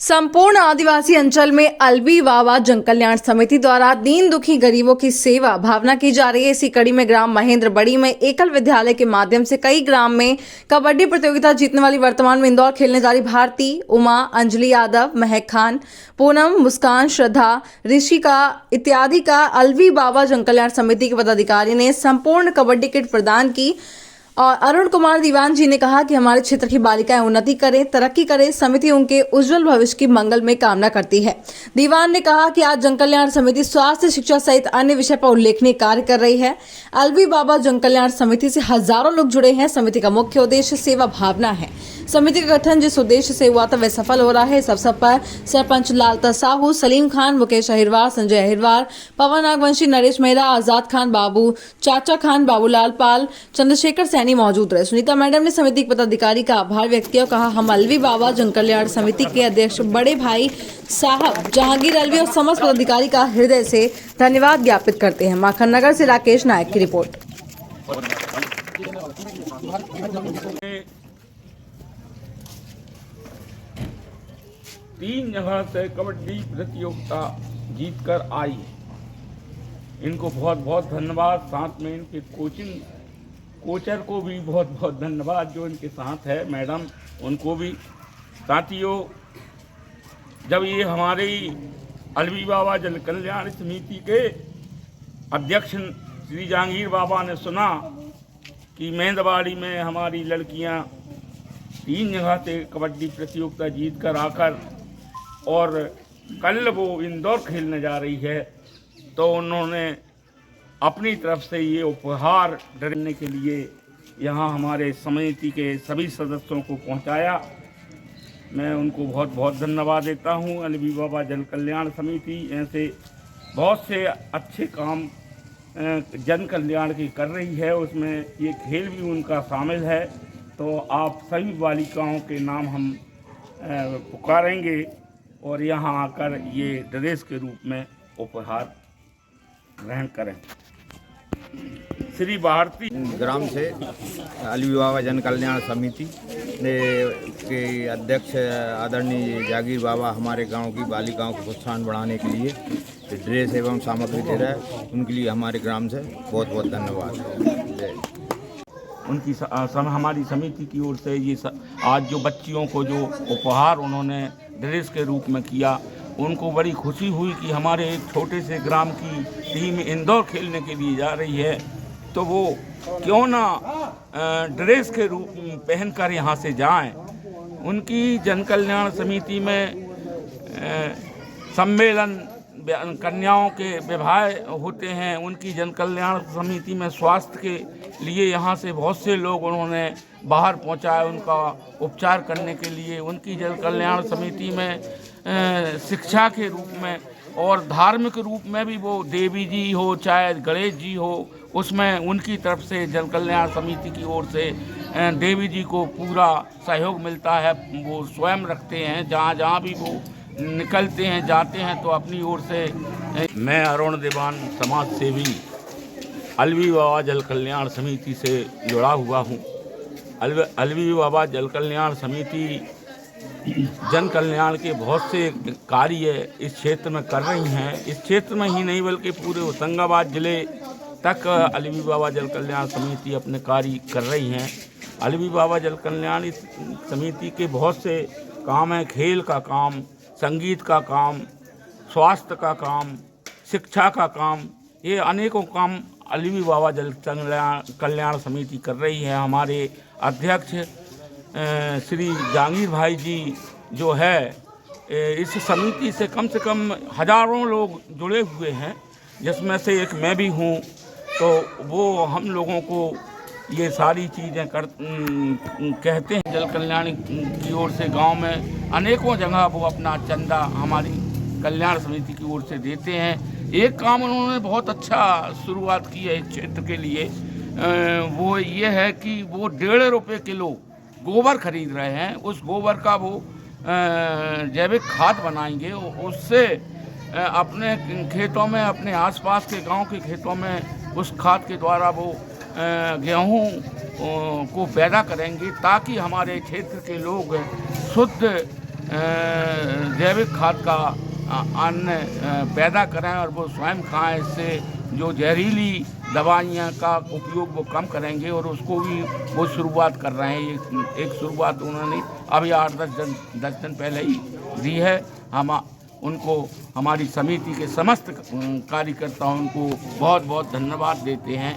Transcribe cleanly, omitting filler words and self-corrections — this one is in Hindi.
संपूर्ण आदिवासी अंचल में अलवी वावा जन कल्याण समिति द्वारा दीन दुखी गरीबों की सेवा भावना की जा रही है। इसी कड़ी में ग्राम महेंद्र बड़ी में एकल विद्यालय के माध्यम से कई ग्राम में कबड्डी प्रतियोगिता जीतने वाली वर्तमान में इंदौर खेलने जा रही भारती, उमा, अंजलि यादव, महक खान, पूनम, मुस्कान, श्रद्धा, ऋषिका इत्यादि का अलवी बाबा जन कल्याण समिति के पदाधिकारी ने संपूर्ण कबड्डी किट प्रदान की। और अरुण कुमार दीवान जी ने कहा कि हमारे क्षेत्र की बालिकाएं उन्नति करें, तरक्की करें, समिति उनके उज्जवल भविष्य की मंगल में कामना करती है। दीवान ने कहा कि आज जन कल्याण समिति स्वास्थ्य, शिक्षा सहित अन्य विषय पर उल्लेखनीय कार्य कर रही है। अलवी बाबा जन कल्याण समिति से हजारों लोग जुड़े हैं। समिति का मुख्य उद्देश्य सेवा भावना है। समिति का गठन जिस उद्देश्य से हुआ था वह सफल हो रहा है। इस अवसर पर सरपंच लालता साहू, सलीम खान, मुकेश अहिरवार, संजय अहिरवार, पवन नागवंशी, नरेश मेहरा, आजाद खान, बाबू चाचा खान, बाबूलाल पाल, चंद्रशेखर सैनी मौजूद रहे। सुनीता मैडम ने समिति के पदाधिकारी का आभार व्यक्त किया और कहा, हम अलवी बाबा जन कल्याण समिति के अध्यक्ष बड़े भाई साहब जहांगीर अलवी और समस्त पदाधिकारी का हृदय से धन्यवाद ज्ञापित करते हैं। माखन नगर से राकेश नायक की रिपोर्ट। 3 जगह से कबड्डी प्रतियोगिता जीतकर आई। इनको बहुत बहुत धन्यवाद। साथ में इनके कोचर को भी बहुत बहुत धन्यवाद जो इनके साथ है, मैडम, उनको भी। साथियों, जब ये हमारी अलवी बाबा जन कल्याण समिति के अध्यक्ष श्री जहांगीर बाबा ने सुना कि महेंद्रवाड़ी में हमारी लड़कियां 3 जगह से कबड्डी प्रतियोगिता जीत कर आकर और कल वो इंदौर खेलने जा रही है, तो उन्होंने अपनी तरफ से ये उपहार देने के लिए यहाँ हमारे समिति के सभी सदस्यों को पहुँचाया। मैं उनको बहुत बहुत धन्यवाद देता हूँ। अलवी बाबा जन कल्याण समिति ऐसे बहुत से अच्छे काम जन कल्याण की कर रही है, उसमें ये खेल भी उनका शामिल है। तो आप सभी बालिकाओं के नाम हम पुकारेंगे और यहाँ आकर ये ड्रेस के रूप में उपहार ग्रहण करें। श्री भारती ग्राम से अलवी बाबा जन कल्याण समिति के अध्यक्ष आदरणीय जागीर बाबा हमारे गांव की बालिकाओं को प्रोत्साहन बढ़ाने के लिए ड्रेस एवं सामग्री दे रहा है, उनके लिए हमारे ग्राम से बहुत बहुत धन्यवाद। उनकी हमारी समिति की ओर से ये आज जो बच्चियों को जो उपहार उन्होंने ड्रेस के रूप में किया, उनको बड़ी खुशी हुई कि हमारे एक छोटे से ग्राम की टीम इंदौर खेलने के लिए जा रही है, तो वो क्यों ना ड्रेस के रूप में पहनकर यहाँ से जाएं। उनकी जन कल्याण समिति में सम्मेलन कन्याओं के विवाह होते हैं। उनकी जन कल्याण समिति में स्वास्थ्य के लिए यहाँ से बहुत से लोग उन्होंने बाहर पहुँचाए उनका उपचार करने के लिए। उनकी जन कल्याण समिति में शिक्षा के रूप में और धार्मिक रूप में भी वो देवी जी हो चाहे गणेश जी हो, उसमें उनकी तरफ से जन कल्याण समिति की ओर से देवी जी को पूरा सहयोग मिलता है। वो स्वयं रखते हैं, जहाँ जहाँ भी वो निकलते हैं जाते हैं तो अपनी ओर से। मैं अरुण दीवान समाज सेवी अलवी बाबा जन कल्याण समिति से जुड़ा हुआ हूँ। अलवी बाबा जन कल्याण समिति जन कल्याण के बहुत से कार्य इस क्षेत्र में कर रही हैं। इस क्षेत्र में ही नहीं बल्कि पूरे होशंगाबाद जिले तक अलवी बाबा जन कल्याण समिति अपने कार्य कर रही हैं। अलवी बाबा जन कल्याण समिति के बहुत से काम हैं, खेल का काम, संगीत का काम, स्वास्थ्य का काम, शिक्षा का काम, ये अनेकों काम अलवी बाबा जन कल्याण समिति कर रही है। हमारे अध्यक्ष श्री जहांगीर भाई जी जो है इस समिति से कम हजारों लोग जुड़े हुए हैं, जिसमें से एक मैं भी हूँ। तो वो हम लोगों को ये सारी चीज़ें कहते हैं। जन कल्याण की ओर से गांव में अनेकों जगह वो अपना चंदा हमारी कल्याण समिति की ओर से देते हैं। एक काम उन्होंने बहुत अच्छा शुरुआत की है इस क्षेत्र के लिए, वो ये है कि वो 1.5 रुपये किलो गोबर खरीद रहे हैं। उस गोबर का वो जैविक खाद बनाएंगे, उससे अपने खेतों में, अपने आसपास के गांव के खेतों में उस खाद के द्वारा वो गेहूं को पैदा करेंगे, ताकि हमारे क्षेत्र के लोग शुद्ध जैविक खाद का अन्न पैदा करें और वो स्वयं खाएं। इससे जो जहरीली दवाइयाँ का उपयोग वो कम करेंगे और उसको भी वो शुरुआत कर रहे हैं। एक शुरुआत उन्होंने अभी 8-10 दिन पहले ही दी है। हम उनको, हमारी समिति के समस्त कार्यकर्ताओं को बहुत बहुत धन्यवाद देते हैं।